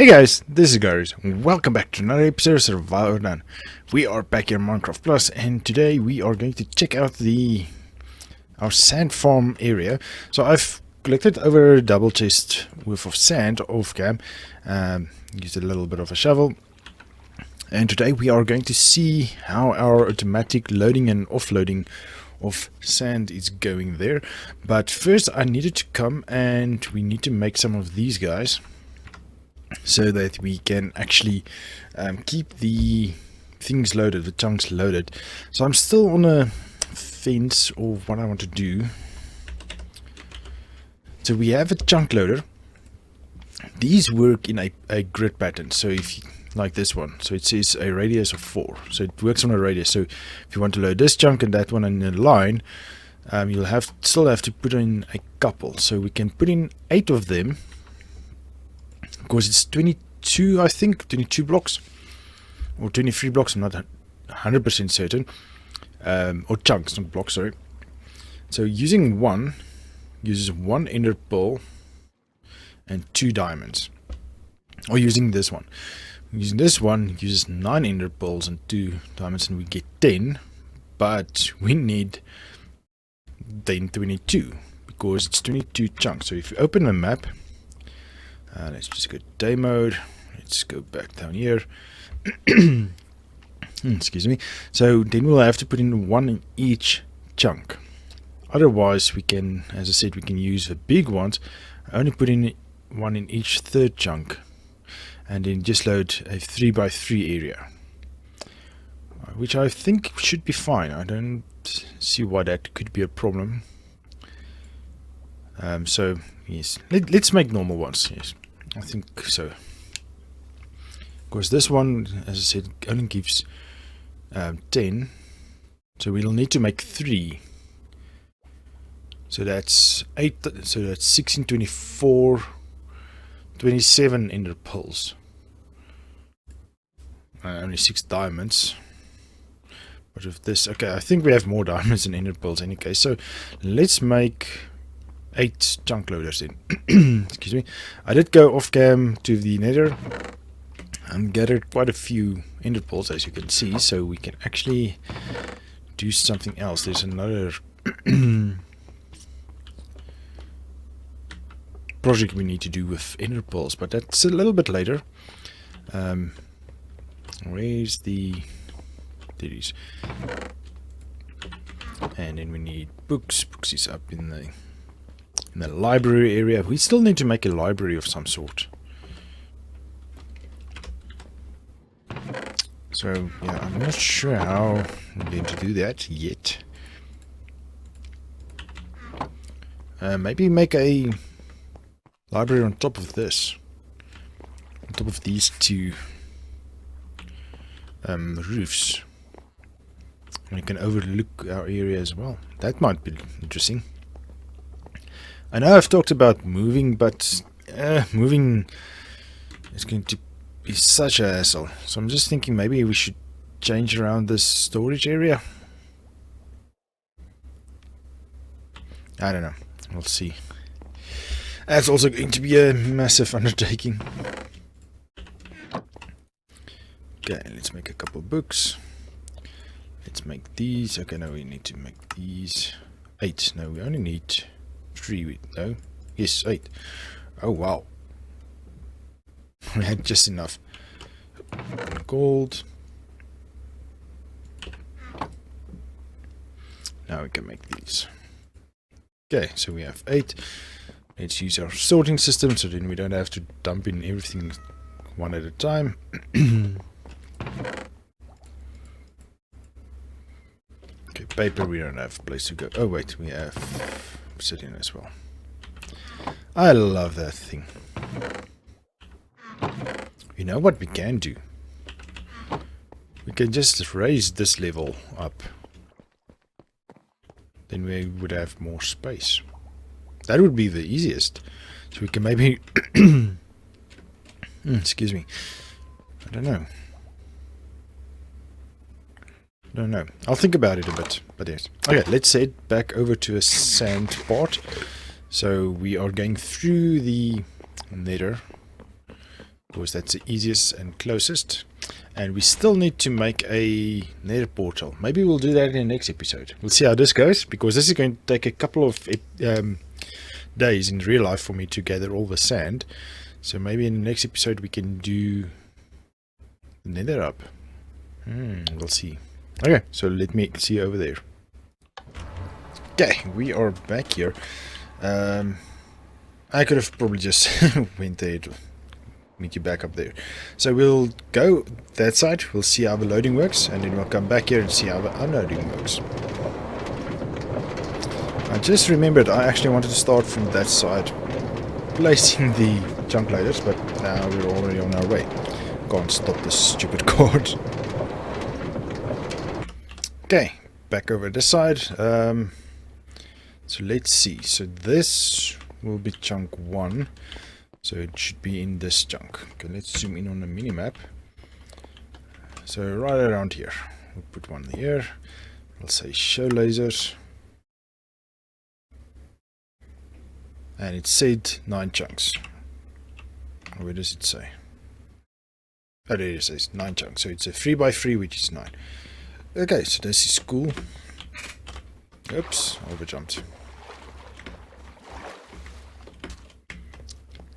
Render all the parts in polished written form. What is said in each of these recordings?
Hey guys, this is Garies. Welcome back to another episode of Survival. We are back here in Minecraft Plus, and today we are going to check out our sand farm area. So I've collected over a double chest worth of sand off cam, used a little bit of a shovel, and today we are going to see how our automatic loading and offloading of sand is going there. But first I needed to come and we need to make some of these guys, so that we can actually keep the things loaded, the chunks loaded. So I'm still on a fence of what I want to do. So we have a chunk loader. These work in a grid pattern. So if you, like this one, so it says a radius of 4. So it works on a radius. So if you want to load this chunk and that one in a line, you'll still have to put in a couple. So we can put in 8 of them. Because it's 22, I think, 22 blocks or 23 blocks, I'm not 100% certain, or chunks, not blocks, sorry. So using one uses 1 ender pearl and 2 diamonds, or using this one uses 9 ender pearls and 2 diamonds, and we get 10, but we need then 22 because it's 22 chunks. So if you open the map, let's just go day mode. Let's go back down here. Excuse me. So then we'll have to put in 1 in each chunk. Otherwise, we can, as I said, we can use the big ones. Only put in 1 in each third chunk, and then just load a 3x3 area, which I think should be fine. I don't see why that could be a problem. So yes, let's make normal ones. Yes, I think so. Because this one, as I said, only gives 10. So we'll need to make 3. So that's 8. So that's 16, 24, 27 ender pearls. Only 6 diamonds. But with this, okay, I think we have more diamonds than ender pearls in any case. So let's make 8 chunk loaders in. Excuse me. I did go off cam to the nether and gathered quite a few ender pearls, as you can see, so we can actually do something else. There's another project we need to do with ender pearls, but that's a little bit later. Where's the... there it is. And then we need books. Books is up in the library area. We still need to make a library of some sort. So yeah, I'm not sure how I'm going to do that yet. Maybe make a library on top of this, on top of these 2 roofs, and we can overlook our area as well. That might be interesting. I know I've talked about moving, but moving is going to be such a hassle. So I'm just thinking maybe we should change around this storage area. I don't know. We'll see. That's also going to be a massive undertaking. Okay, let's make a couple books. Let's make these. Okay, now we need to make these 8. No, we only need 3. No, yes, 8. Oh wow, we had just enough gold. Now we can make these. Okay, so we have 8. Let's use our sorting system, so then we don't have to dump in everything one at a time. Okay, paper, we don't have a place to go. Oh wait, we have obsidian as well. I love that thing. You know what we can do? We can just raise this level up. Then we would have more space. That would be the easiest. So we can maybe... excuse me. I don't know. I'll think about it a bit. But yes. Okay, let's head back over to a sand part. So we are going through the nether. because that's the easiest and closest. And we still need to make a nether portal. Maybe we'll do that in the next episode. We'll see how this goes, because this is going to take a couple of days in real life for me to gather all the sand. So maybe in the next episode we can do the nether up. We'll see. Okay, so let me see over there. Okay, we are back here. I could have probably just went there to meet you back up there. So we'll go that side, we'll see how the loading works, and then we'll come back here and see how the unloading works. I just remembered I actually wanted to start from that side, placing the junk loaders, but now we're already on our way. Can't stop this stupid cord. Okay, back over this side. So let's see. So this will be chunk 1. So it should be in this chunk. Okay, let's zoom in on the minimap. So right around here. We'll put one here. I'll say show lasers. And it said 9 chunks. Where does it say? Oh, there it says 9 chunks. So it's a 3x3, which is 9. Okay, so this is cool. Oops, overjumped.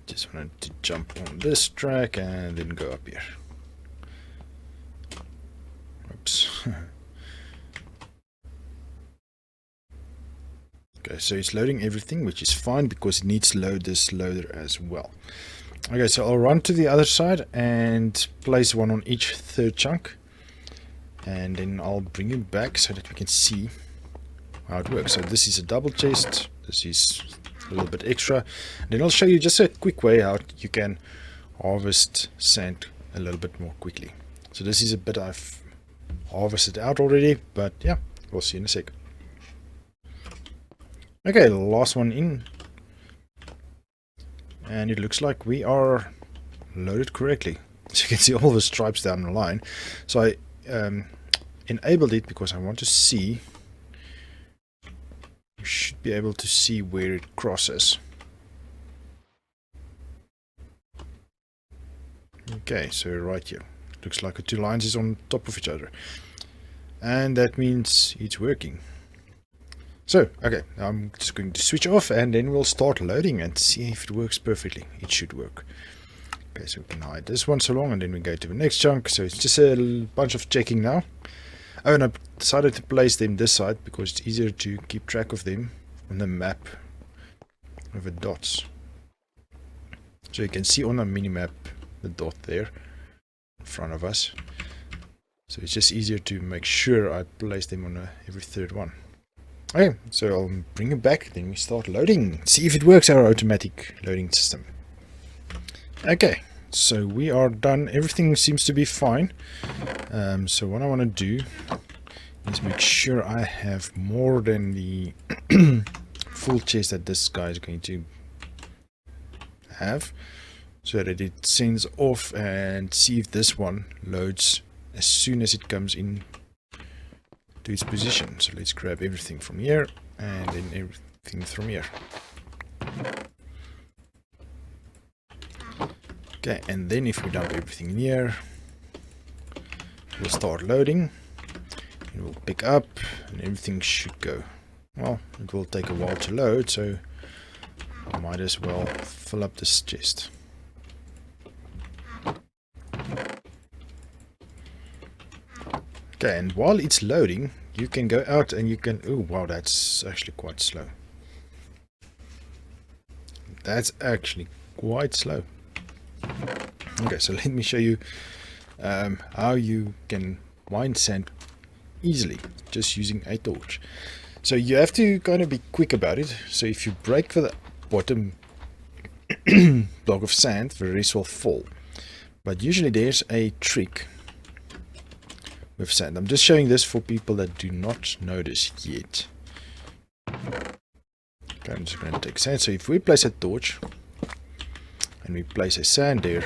Just wanted to jump on this track and then go up here. Oops. Okay, so it's loading everything, which is fine because it needs to load this loader as well. Okay, so I'll run to the other side and place one on each third chunk. And then I'll bring it back so that we can see how it works. So this is a double chest. This is a little bit extra. And then I'll show you just a quick way how you can harvest sand a little bit more quickly. So this is a bit I've harvested out already, but yeah, we'll see in a sec. Okay, the last one in. And it looks like we are loaded correctly. So you can see all the stripes down the line. So I enabled it because I want to see. You should be able to see where it crosses. Okay, so right here. Looks like the 2 lines is on top of each other. And that means it's working. So, okay, I'm just going to switch off and then we'll start loading and see if it works perfectly. It should work. Okay, so we can hide this one so long and then we go to the next chunk. So it's just a bunch of checking now. Oh, and I decided to place them this side because it's easier to keep track of them on the map with the dots. So you can see on the mini-map the dot there in front of us. So it's just easier to make sure I place them on every third one. Okay, so I'll bring it back, then we start loading. See if it works, our automatic loading system. Okay, so we are done. Everything seems to be fine. So what I want to do is make sure I have more than the full chest that this guy is going to have, so that it sends off and see if this one loads as soon as it comes in to its position. So let's grab everything from here and then everything from here. Okay, and then if we dump everything in here, we'll start loading. It will pick up and everything should go. Well, it will take a while to load, so I might as well fill up this chest. Okay, and while it's loading, you can go out and you can... Oh, wow, that's actually quite slow. That's actually quite slow. Okay, so let me show you how you can mine sand easily just using a torch. So you have to kind of be quick about it. So if you break the bottom block of sand, the rest will fall. But usually there's a trick with sand. I'm just showing this for people that do not know this yet. Okay, I'm just going to take sand. So if we place a torch and we place a sand there,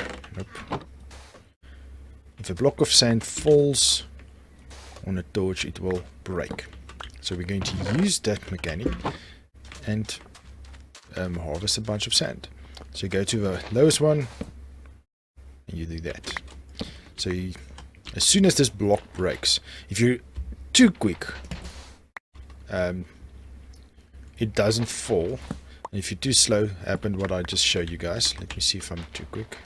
if a block of sand falls on a torch, it will break. So we're going to use that mechanic and harvest a bunch of sand. So go to the lowest one, and you do that. So as soon as this block breaks, if you're too quick, it doesn't fall. And if you're too slow, happened what I just showed you guys. Let me see if I'm too quick.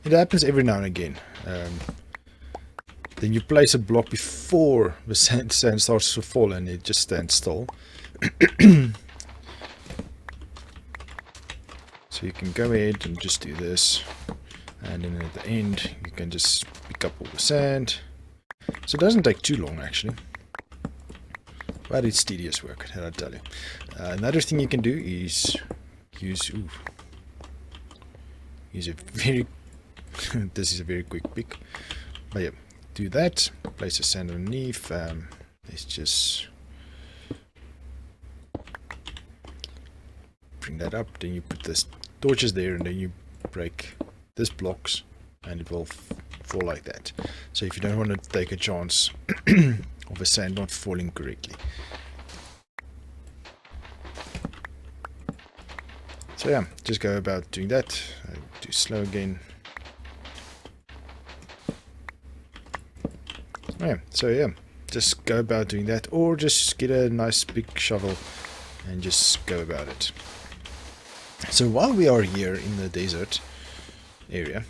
It happens every now and again. Then you place a block before the sand starts to fall and it just stands still. So you can go ahead and just do this, and then at the end you can just pick up all the sand. So it doesn't take too long actually, but it's tedious work, that I tell you. Another thing you can do is use a very this is a very quick pick, but yeah, do that, place the sand underneath. Let's just bring that up, then you put this torches there, and then you break this blocks and it will fall like that. So if you don't want to take a chance of a sand not falling correctly. So yeah, just go about doing that. Do slow again. Yeah, so yeah, just go about doing that, or just get a nice big shovel and just go about it. So while we are here in the desert area,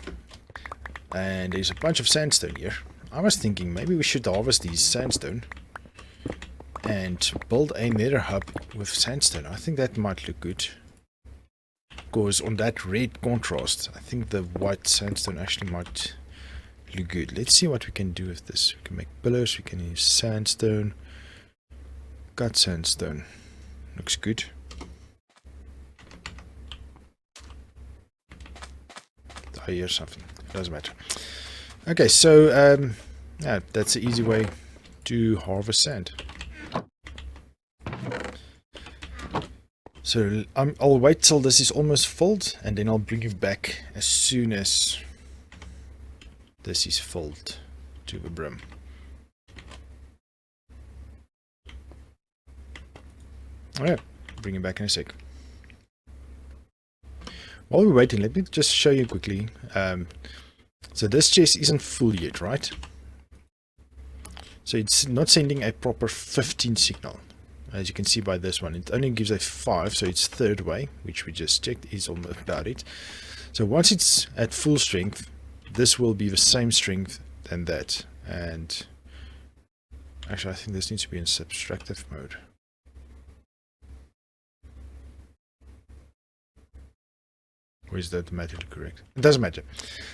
and there's a bunch of sandstone here, I was thinking maybe we should harvest these sandstone and build a nether hub with sandstone. I think that might look good, because on that red contrast, I think the white sandstone actually might look good. Let's see what we can do with this. We can make pillars, we can use sandstone, cut sandstone, looks good. I hear something, it doesn't matter. Okay, so yeah, that's the easy way to harvest sand. So I'll wait till this is almost filled, and then I'll bring you back as soon as this is filled to the brim. Alright, bring you back in a sec. While we're waiting, let me just show you quickly. So this chest isn't full yet, right? So it's not sending a proper 15 signal. As you can see by this one, it only gives a 5, so it's third way, which we just checked is almost about it. So once it's at full strength, this will be the same strength than that. And actually, I think this needs to be in subtractive mode. Or is that automatically correct? It doesn't matter.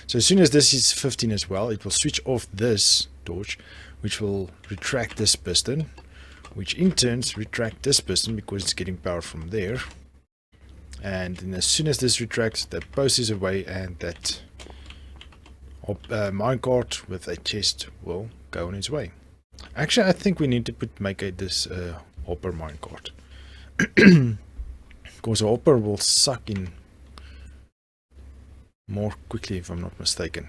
So as soon as this is 15 as well, it will switch off this torch, which will retract this piston, which in turn retract this piston because it's getting power from there. And then as soon as this retracts, that post is away, and that minecart with a chest will go on its way. Actually, I think we need to make this hopper minecart, because a hopper will suck in more quickly, if I'm not mistaken.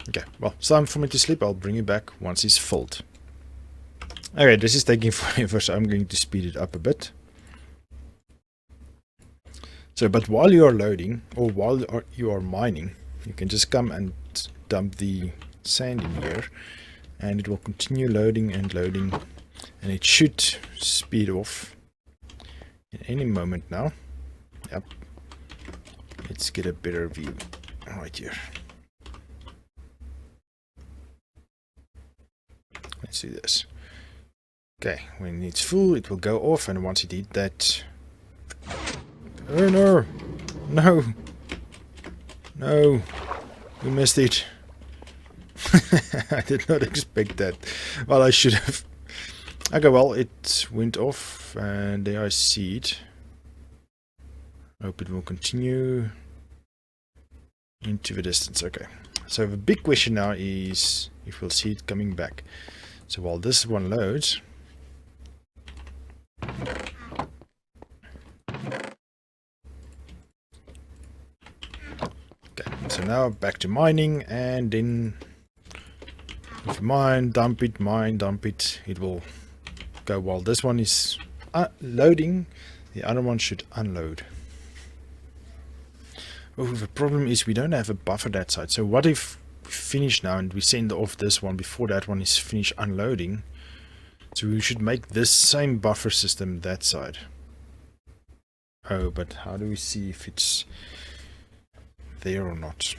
Okay, well, it's time for me to sleep. I'll bring you back once it's filled. Okay, this is taking forever, so I'm going to speed it up a bit. So, but while you are loading, or while you are mining, you can just come and dump the sand in here, and it will continue loading and loading, and it should speed off in any moment now. Yep. Let's get a better view right here. Let's see this. Okay, when it's full, it will go off, and once it did that... Oh no! No! No! We missed it. I did not expect that. Well, I should have. Okay, well, it went off, and there I see it. Hope it will continue into the distance. Okay, so the big question now is if we'll see it coming back. So while this one loads, okay, so now back to mining, and then if you mine, dump it, it will go while this one is loading, the other one should unload. Oh, the problem is we don't have a buffer that side. So what if we finish now and we send off this one before that one is finished unloading? So we should make this same buffer system that side. Oh, but how do we see if it's there or not?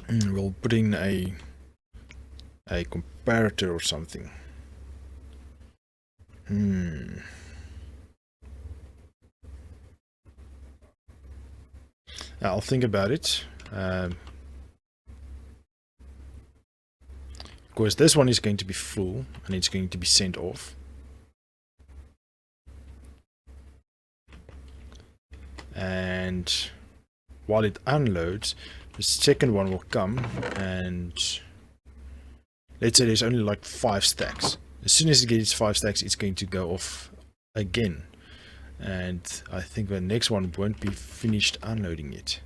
We'll put in a comparator or something. I'll think about it. Because this one is going to be full and it's going to be sent off. And while it unloads, the second one will come, and let's say there's only like 5 stacks. As soon as it gets 5 stacks, it's going to go off again. And I think the next one won't be finished unloading yet.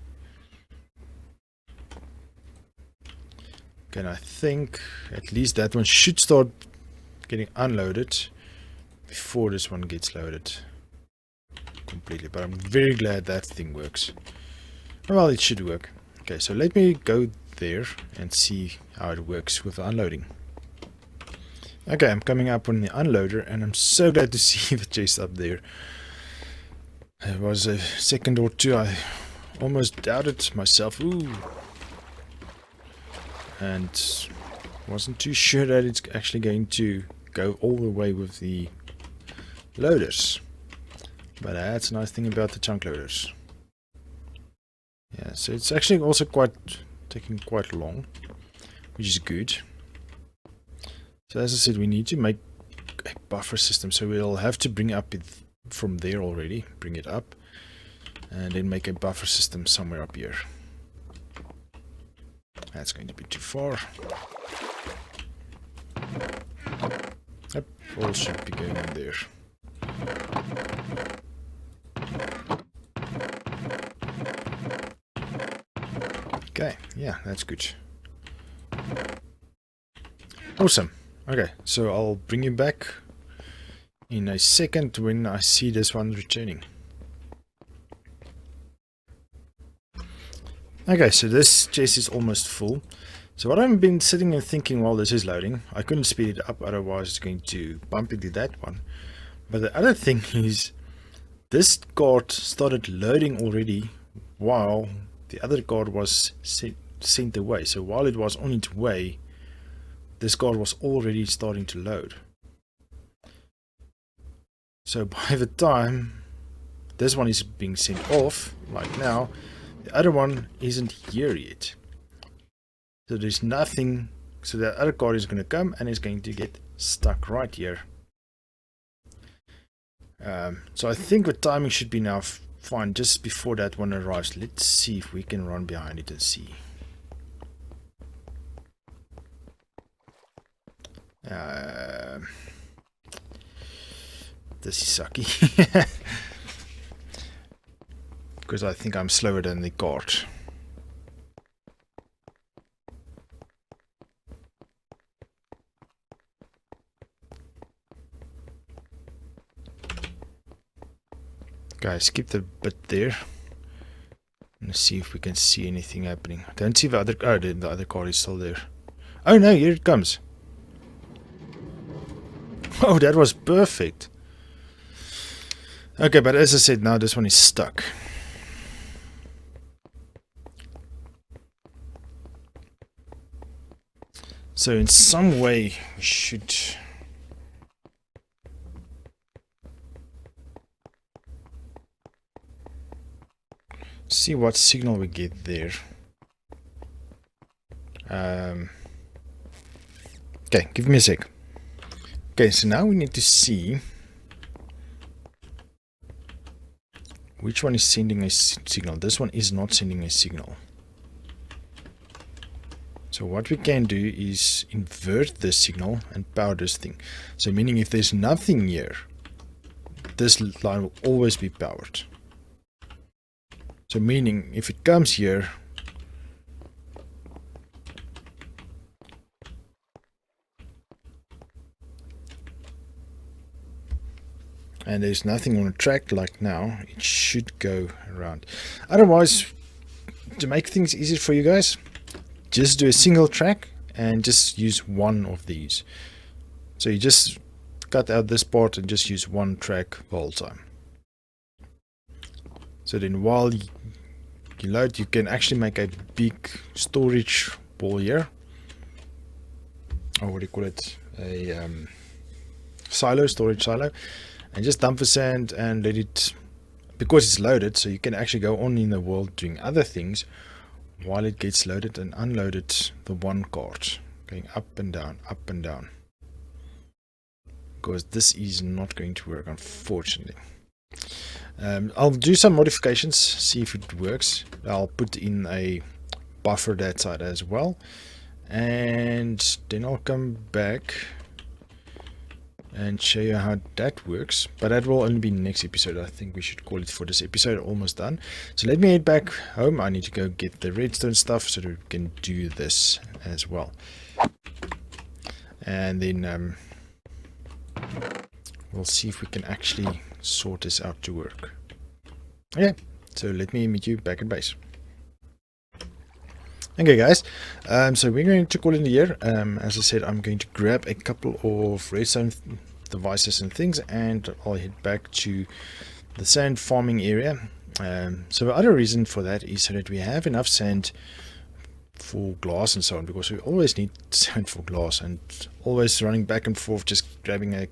Okay, and I think at least that one should start getting unloaded before this one gets loaded completely. But I'm very glad that thing works. Well, it should work. Okay, so let me go there and see how it works with the unloading. Okay, I'm coming up on the unloader and I'm so glad to see the chest up there. It was a second or two I almost doubted myself. Ooh. And wasn't too sure that it's actually going to go all the way with the loaders. But that's a nice thing about the chunk loaders. Yeah, so it's actually also taking quite long, which is good. So as I said, we need to make a buffer system. So we'll have to bring up it from there already, bring it up, and then make a buffer system somewhere up here. That's going to be too far. Yep, all should be going in there. Okay, yeah, that's good. Awesome. Okay, so I'll bring you back in a second when I see this one returning. Okay, so this chest is almost full. So what I've been sitting and thinking while this is loading, I couldn't speed it up, otherwise it's going to bump into that one. But the other thing is, this card started loading already while the other card was sent away. So while it was on its way, this card was already starting to load. So by the time this one is being sent off, like now, the other one isn't here yet. So there's nothing, so that other card is going to come and it's going to get stuck right here. So I think the timing should be now fine just before that one arrives. Let's see if we can run behind it and see. This is sucky. Because I think I'm slower than the card. Guys, skip the bit there. Let's see if we can see anything happening. I don't see the other. Oh, the other card is still there. Oh no, here it comes. Oh, that was perfect. Okay, but as I said, now this one is stuck. So in some way we should see what signal we get there. Okay, give me a sec. Okay, so now we need to see which one is sending a signal. This one is not sending a signal. So what we can do is invert this signal and power this thing. So meaning if there's nothing here, this line will always be powered. So meaning if it comes here, and there's nothing on the track like now, it should go around. Otherwise, to make things easier for you guys, just do a single track and just use one of these. So you just cut out this part and just use one track the whole time. So then while you load, you can actually make a big storage ball here, or what do you call it, a storage silo, and just dump the sand and let it, because it's loaded, so you can actually go on in the world doing other things while it gets loaded and unloaded the one cart, going up and down, because this is not going to work, unfortunately. I'll do some modifications, see if it works. I'll put in a buffer that side as well, and then I'll come back and show you how that works, but that will only be next episode. I think we should call it for this episode. Almost done. So let me head back home. I need to go get the redstone stuff so that we can do this as well, and then we'll see if we can actually sort this out to work. Okay, so let me meet you back at base. Okay guys, so we're going to call it a year. As I said, I'm going to grab a couple of redstone devices and things, and I'll head back to the sand farming area. So the other reason for that is so that we have enough sand for glass and so on, because we always need sand for glass, and always running back and forth, just grabbing a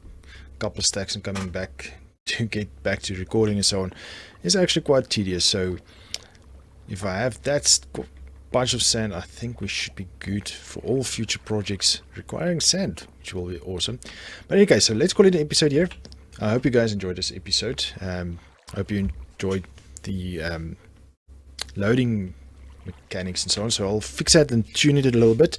couple of stacks and coming back to get back to recording and so on is actually quite tedious. So if I have that bunch of sand, I think we should be good for all future projects requiring sand, which will be awesome. But okay, so let's call it an episode here. I hope you guys enjoyed this episode. I hope you enjoyed the loading mechanics and so on. So I'll fix that and tune it a little bit.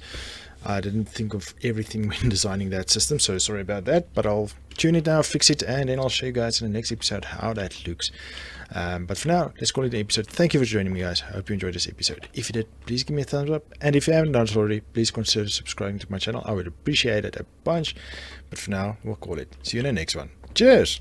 I didn't think of everything when designing that system, so sorry about that, but I'll tune it now, fix it, and then I'll show you guys in the next episode how that looks. But for now, let's call it an episode. Thank you for joining me, guys. I hope you enjoyed this episode. If you did, please give me a thumbs up, and if you haven't done so already, please consider subscribing to my channel. I would appreciate it a bunch. But for now, we'll call it. See you in the next one. Cheers!